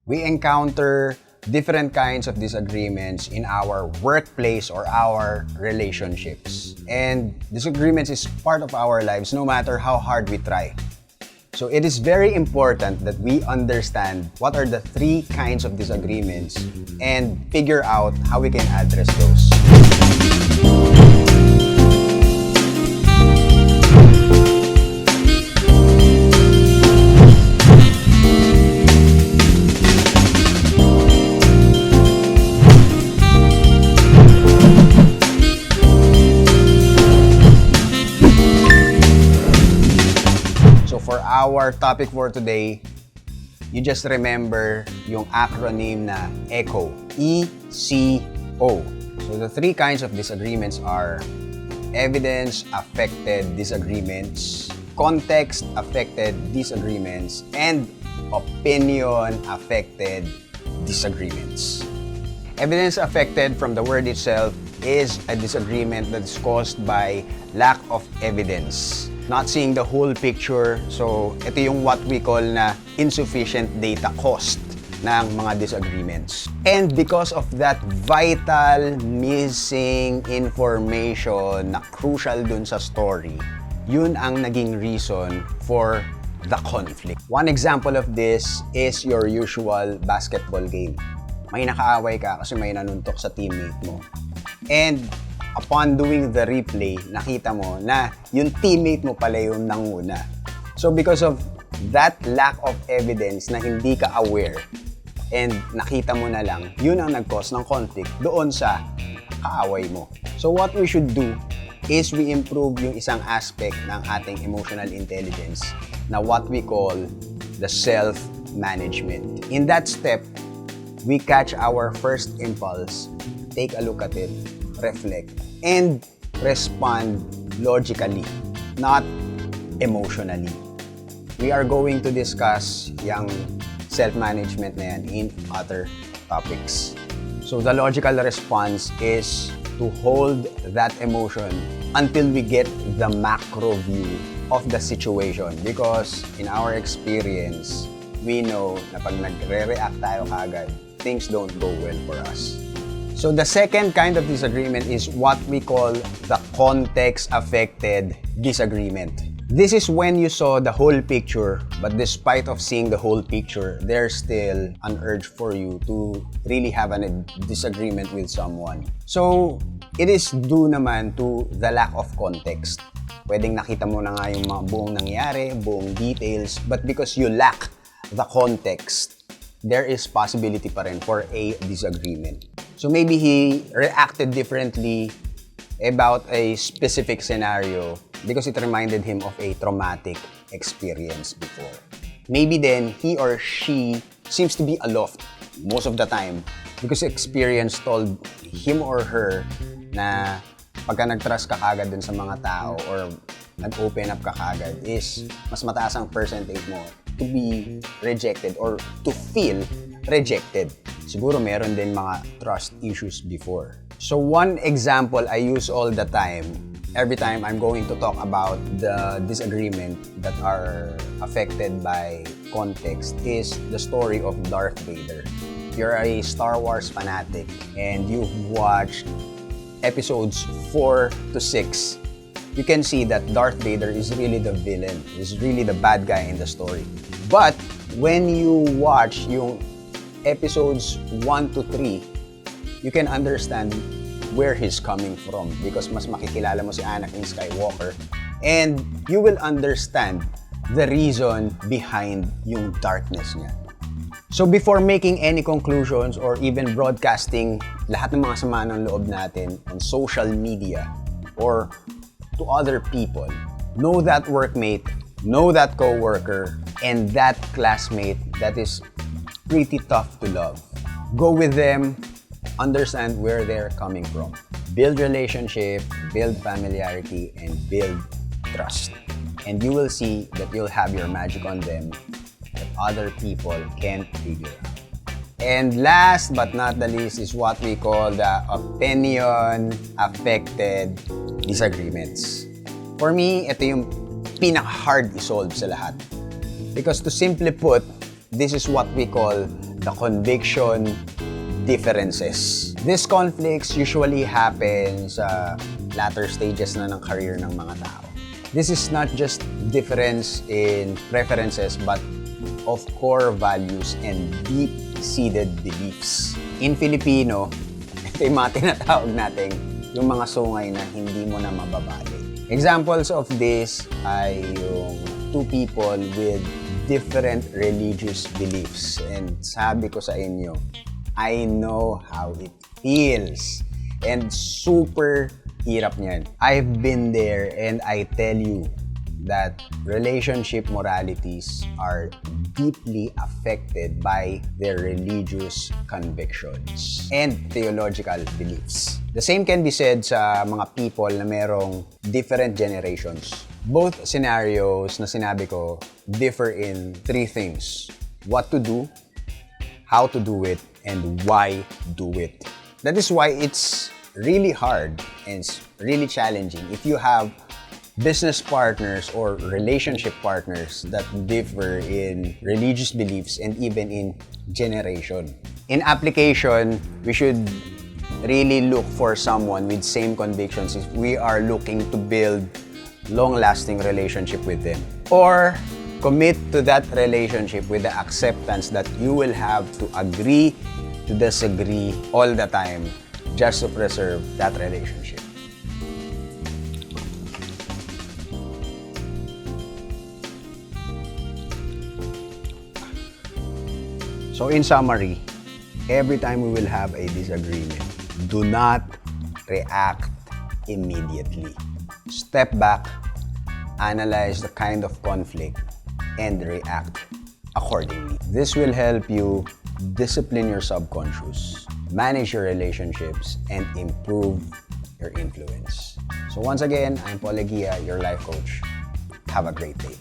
We encounter different kinds of disagreements in our workplace or our relationships. And disagreements is part of our lives no matter how hard we try. So it is very important that we understand what are the 3 kinds of disagreements and figure out how we can address those. For our topic for today, you just remember yung acronym na ECHO. E-C-O. So the 3 kinds of disagreements are evidence-affected disagreements, context-affected disagreements, and opinion-affected disagreements. Evidence-affected from the word itself is a disagreement that is caused by lack of evidence. Not seeing the whole picture. So, ito yung what we call na insufficient data cost ng mga disagreements. And because of that vital missing information na crucial dun sa story, yun ang naging reason for the conflict. One example of this is your usual basketball game. May nakaaway ka kasi may nanuntok sa teammate mo. And upon doing the replay, nakita mo na yung teammate mo pala yung nanguna. So because of that lack of evidence na hindi ka aware and nakita mo na lang, yun ang nag-cause ng conflict doon sa kaaway mo. So what we should do is we improve yung isang aspect ng ating emotional intelligence na what we call the self-management. In that step, we catch our first impulse, take a look at it, reflect, and respond logically, not emotionally. We are going to discuss yung self-management na yan in other topics. So the logical response is to hold that emotion until we get the macro view of the situation. Because in our experience, we know na pag nagre-react tayo kaagad, things don't go well for us. So the second kind of disagreement is what we call the context-affected disagreement. This is when you saw the whole picture, but despite of seeing the whole picture, there's still an urge for you to really have a disagreement with someone. So it is due naman to the lack of context. Pwedeng nakita mo na nga yung mga buong nangyari, buong details, but because you lack the context, there is possibility pa rin for a disagreement. So maybe he reacted differently about a specific scenario because it reminded him of a traumatic experience before. Maybe then he or she seems to be aloft most of the time because experience told him or her na pagka nag-trust ka kagad dun sa mga tao or nag-open up ka kagad is mas mataas ang percentage mo to be rejected or to feel rejected. Siguro meron din mga trust issues before. So one example I use all the time, every time I'm going to talk about the disagreement that are affected by context is the story of Darth Vader. You're a Star Wars fanatic and you've watched episodes 4 to 6. You can see that Darth Vader is really the villain, is really the bad guy in the story. But when you watch yung episodes 1 to 3, you can understand where he's coming from because mas makikilala mo si Anakin Skywalker and you will understand the reason behind yung darkness niya. So before making any conclusions or even broadcasting lahat ng mga sama ng loob natin on social media or to other people, know that workmate, know that coworker, and that classmate that is pretty tough to love. Go with them, understand where they're coming from. Build relationship, build familiarity, and build trust. And you will see that you'll have your magic on them that other people can't figure out. And last but not the least is what we call the opinion-affected disagreements. For me, ito yung pinaka-hard i-solve sa lahat. Because to simply put, this is what we call the conviction differences. These conflicts usually happen sa latter stages na ng career ng mga tao. This is not just difference in preferences but of core values and deep-seated beliefs. In Filipino, ito yung mga tinatawag natin yung mga sungay na hindi mo na mababali. Examples of this ay yung two people with different religious beliefs. And sabi ko sa inyo, I know how it feels. And super hirap niyan. I've been there and I tell you that relationship moralities are deeply affected by their religious convictions and theological beliefs. The same can be said sa mga people na merong different generations. Both scenarios na sinabi ko differ in three things: what to do, how to do it, and why do it. That is why it's really hard and it's really challenging if you have business partners or relationship partners that differ in religious beliefs and even in generation. In application, we should really look for someone with same convictions if we are looking to build long-lasting relationship with them. Or commit to that relationship with the acceptance that you will have to agree to disagree all the time just to preserve that relationship. So in summary, every time we will have a disagreement, do not react immediately. Step back, analyze the kind of conflict, and react accordingly. This will help you discipline your subconscious, manage your relationships, and improve your influence. So once again, I'm Paul Leguia, your life coach. Have a great day.